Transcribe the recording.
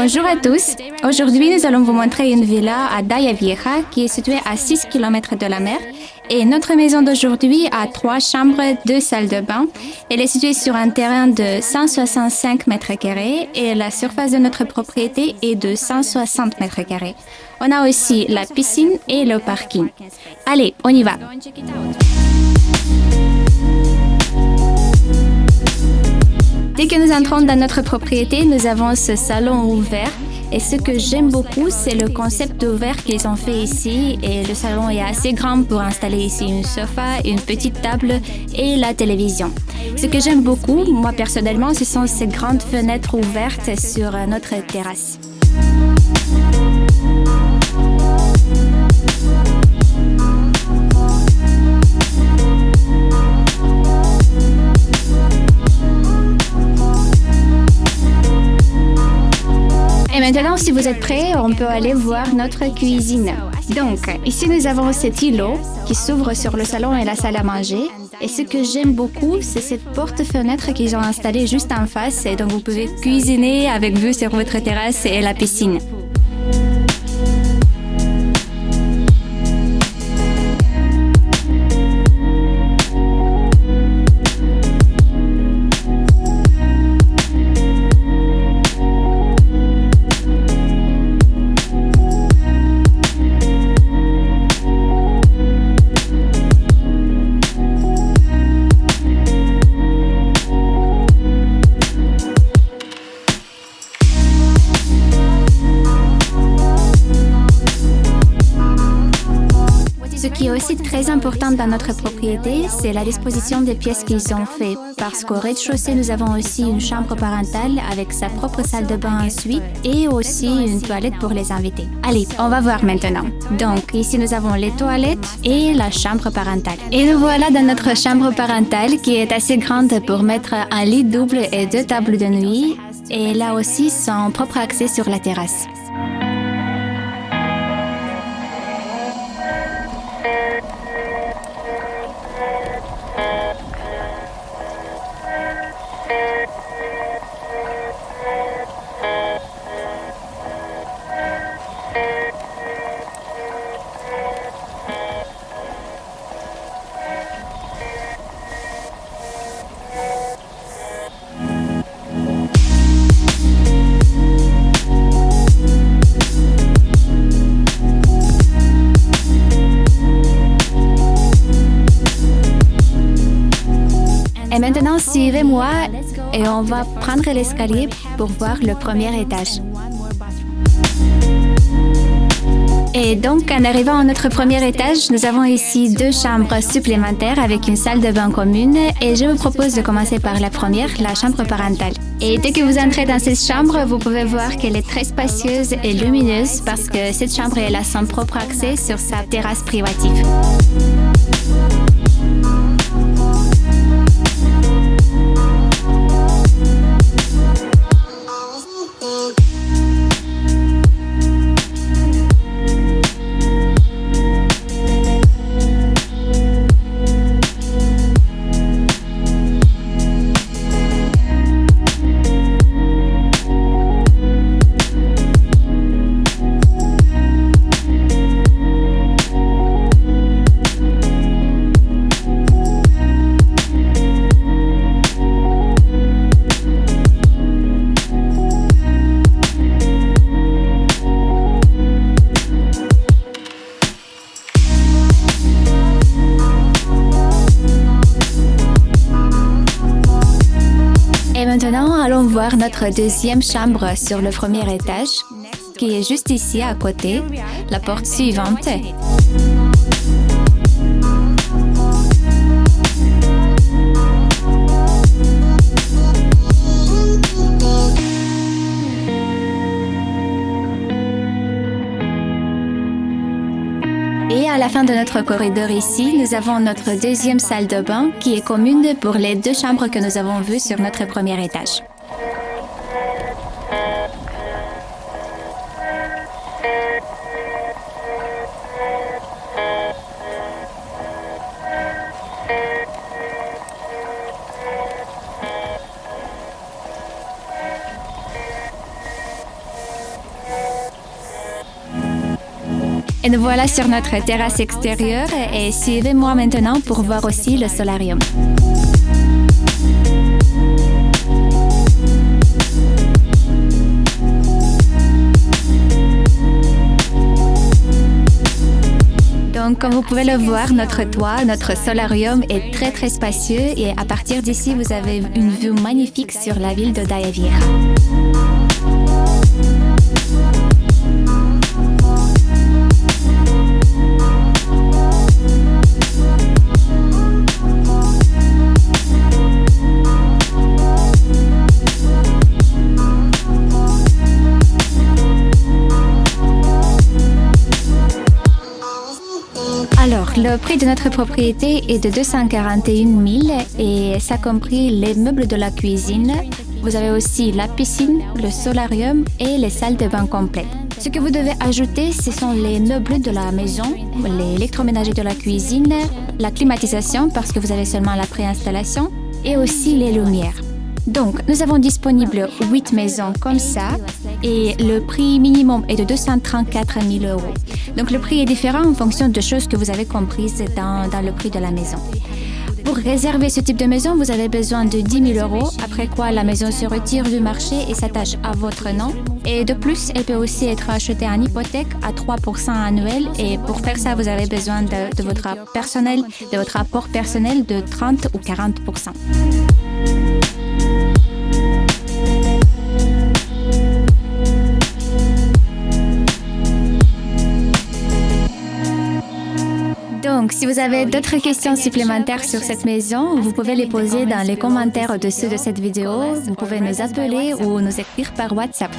Bonjour à tous. Aujourd'hui, nous allons vous montrer une villa à Daia Vieja qui est située à 6 km de la mer. Et notre maison d'aujourd'hui a 3 chambres, 2 salles de bain. Elle est située sur un terrain de 165 mètres carrés et la surface de notre propriété est de 160 mètres carrés. On a aussi la piscine et le parking. Allez, on y va. Dès que nous entrons dans notre propriété, nous avons ce salon ouvert. Et ce que j'aime beaucoup, c'est le concept ouvert qu'ils ont fait ici. Et le salon est assez grand pour installer ici un sofa, une petite table et la télévision. Ce que j'aime beaucoup, moi personnellement, ce sont ces grandes fenêtres ouvertes sur notre terrasse. Et maintenant, si vous êtes prêts, on peut aller voir notre cuisine. Donc, ici, nous avons cet îlot qui s'ouvre sur le salon et la salle à manger. Et ce que j'aime beaucoup, c'est cette porte-fenêtre qu'ils ont installée juste en face. Et donc, vous pouvez cuisiner avec vue sur votre terrasse et la piscine. Ce qui est aussi très important dans notre propriété, c'est la disposition des pièces qu'ils ont fait. Parce qu'au rez-de-chaussée, nous avons aussi une chambre parentale avec sa propre salle de bain ensuite et aussi une toilette pour les invités. Allez, on va voir maintenant. Donc, ici, nous avons les toilettes et la chambre parentale. Et nous voilà dans notre chambre parentale qui est assez grande pour mettre un lit double et 2 tables de nuit. Et là aussi, son propre accès sur la terrasse. Et maintenant, suivez-moi et on va prendre l'escalier pour voir le premier étage. Et donc, en arrivant à notre premier étage, nous avons ici 2 chambres supplémentaires avec une salle de bain commune. Et je vous propose de commencer par la première, la chambre parentale. Et dès que vous entrez dans cette chambre, vous pouvez voir qu'elle est très spacieuse et lumineuse parce que cette chambre elle a son propre accès sur sa terrasse privative. Et maintenant, allons voir notre deuxième chambre sur le premier étage, qui est juste ici à côté, la porte suivante. Et à la fin de notre corridor ici, nous avons notre deuxième salle de bain qui est commune pour les 2 chambres que nous avons vues sur notre premier étage. Et nous voilà sur notre terrasse extérieure et suivez-moi maintenant pour voir aussi le solarium. Donc, comme vous pouvez le voir, notre toit, notre solarium est très spacieux et à partir d'ici, vous avez une vue magnifique sur la ville de Daia Vieja. Alors, le prix de notre propriété est de 241 000 et ça compris les meubles de la cuisine. Vous avez aussi la piscine, le solarium et les salles de bain complètes. Ce que vous devez ajouter, ce sont les meubles de la maison, l'électroménager de la cuisine, la climatisation parce que vous avez seulement la préinstallation et aussi les lumières. Donc, nous avons disponible 8 maisons comme ça et le prix minimum est de 234 000 euros. Donc, le prix est différent en fonction de choses que vous avez comprises dans le prix de la maison. Pour réserver ce type de maison, vous avez besoin de 10 000 euros, après quoi la maison se retire du marché et s'attache à votre nom. Et de plus, elle peut aussi être achetée en hypothèque à 3% annuel. Et pour faire ça, vous avez besoin de votre apport personnel de 30 ou 40%. Donc, si vous avez d'autres questions supplémentaires sur cette maison, vous pouvez les poser dans les commentaires au-dessus de cette vidéo. Vous pouvez nous appeler ou nous écrire par WhatsApp.